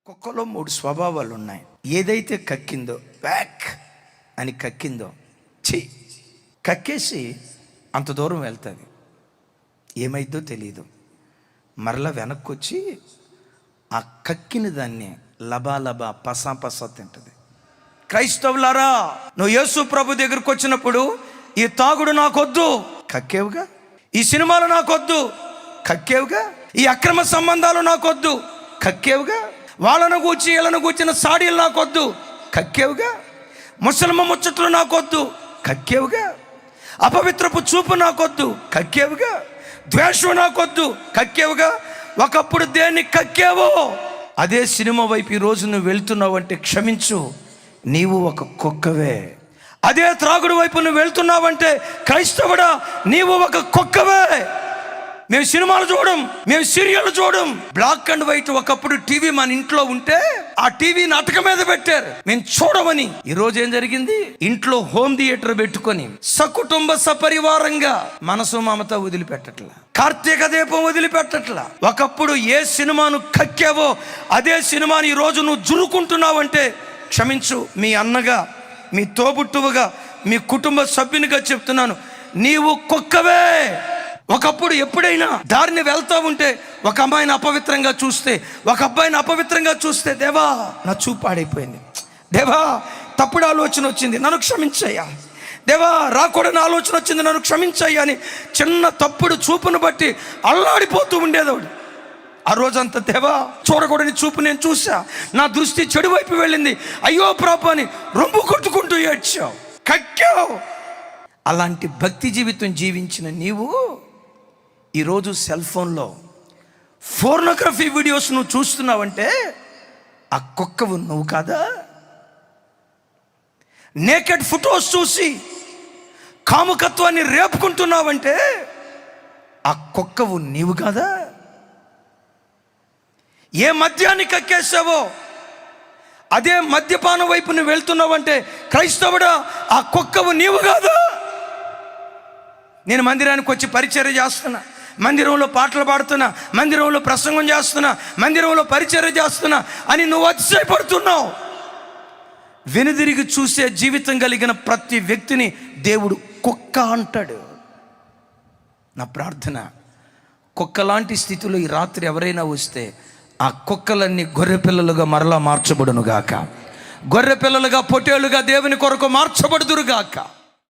కుక్కలో 3 స్వభావాలు ఉన్నాయి. ఏదైతే కక్కిందో బ్యాక్ అని కక్కిందో కక్కేసి అంత దూరం వెళ్తుంది, ఏమైద్దో తెలియదు. మరలా వెనక్కి వచ్చి ఆ కక్కిన దాన్ని లబాలబా పసా తింటుంది. క్రైస్తవులారా, నువ్వు యేసు ప్రభు దగ్గరకు వచ్చినప్పుడు ఈ తాగుడు నాకొద్దు, కక్కేవుగా. ఈ సినిమాలు నాకొద్దు, కక్కేవుగా. ఈ అక్రమ సంబంధాలు నాకొద్దు, కక్కేవుగా. వాళ్ళను కూర్చి వీళ్ళను కూర్చిన సాడీలు నాకొద్దు, కక్కేవుగా. ముసలమ్మ ముచ్చట్లు నాకొద్దు, కక్కేవుగా. అపవిత్రపు చూపు నాకొద్దు, కక్కేవుగా. ద్వేషం నాకొద్దు, కక్కేవుగా. ఒకప్పుడు దేన్ని కక్కేవో అదే సినిమా వైపు ఈరోజు నువ్వు వెళ్తున్నావు అంటే క్షమించు, నీవు ఒక కుక్కవే. అదే త్రాగుడు వైపు నువ్వు వెళ్తున్నావంటే క్రైస్తవుడా, నీవు ఒక కుక్కవే. మేము సినిమాలు చూడం, మేము సీరియల్ చూడం. బ్లాక్ అండ్ వైట్ ఒకప్పుడు టీవీ మన ఇంట్లో ఉంటే ఆ టీవీ నాటకం మీద పెట్టారు, మేము చూడమని. ఈరోజు ఏం జరిగింది? ఇంట్లో హోమ్ థియేటర్ పెట్టుకొని సకుటుంబ సపరివారంగా మనసు మమత వదిలిపెట్టట్లా, కార్తీక దీపం వదిలిపెట్టట్లా. ఒకప్పుడు ఏ సినిమాను కక్కావో అదే సినిమాని ఈరోజు నువ్వు జురుకుంటున్నావంటే క్షమించు, మీ అన్నగా, మీ తోబుట్టువుగా, మీ కుటుంబ సభ్యునిగా చెప్తున్నాను, నీవు కుక్కవే. ఒకప్పుడు ఎప్పుడైనా దారిని వెళ్తూ ఉంటే ఒక అమ్మాయిని అపవిత్రంగా చూస్తే, ఒక అబ్బాయిని అపవిత్రంగా చూస్తే, దేవా నా చూపు పాడైపోయింది, దేవా తప్పుడు ఆలోచన వచ్చింది, నన్ను క్షమించయ్యా, దేవా రాకూడని ఆలోచన వచ్చింది, నన్ను క్షమించయ్యా అని చిన్న తప్పుడు చూపును బట్టి అల్లాడిపోతూ ఉండేదోడు. ఆ రోజంతా, దేవా చూడకూడని చూపు నేను చూసా, నా దృష్టి చెడు వైపు వెళ్ళింది, అయ్యో ప్రభు అని రొమ్ము కొట్టుకుంటూ ఏడ్చావు, కక్కావు. అలాంటి భక్తి జీవితం జీవించిన నీవు ఈరోజు సెల్ ఫోన్లో పోర్నోగ్రఫీ వీడియోస్ నువ్వు చూస్తున్నావంటే ఆ కుక్కవు నువ్వు కాదా? నేకెడ్ ఫొటోస్ చూసి కాముకత్వాన్ని రేపుకుంటున్నావంటే ఆ కుక్కవు నీవు కాదా? ఏ మద్యాన్ని కక్కేసావో అదే మద్యపానం వైపు నువ్వు వెళ్తున్నావంటే క్రైస్తవుడా, ఆ కుక్కవు నీవు కాదా? నేను మందిరానికి వచ్చి పరిచర్య చేస్తున్నా, మందిరంలో పాటలు పాడుతున్నా, మందిరంలో ప్రసంగం చేస్తున్నా, మందిరంలో పరిచర్య చేస్తున్నా అని నువ్వు అతిశయపడుతున్నావు. వెనుదిరిగి చూసే జీవితం కలిగిన ప్రతి వ్యక్తిని దేవుడు కుక్క అంటాడు. నా ప్రార్థన, కుక్కలాంటి స్థితిలో ఈ రాత్రి ఎవరైనా వస్తే ఆ కుక్కలన్నీ గొర్రె పిల్లలుగా మరలా మార్చబడునుగాక, గొర్రె పిల్లలుగా పొట్టేలుగా దేవుని కొరకు మార్చబడుదురుగాక.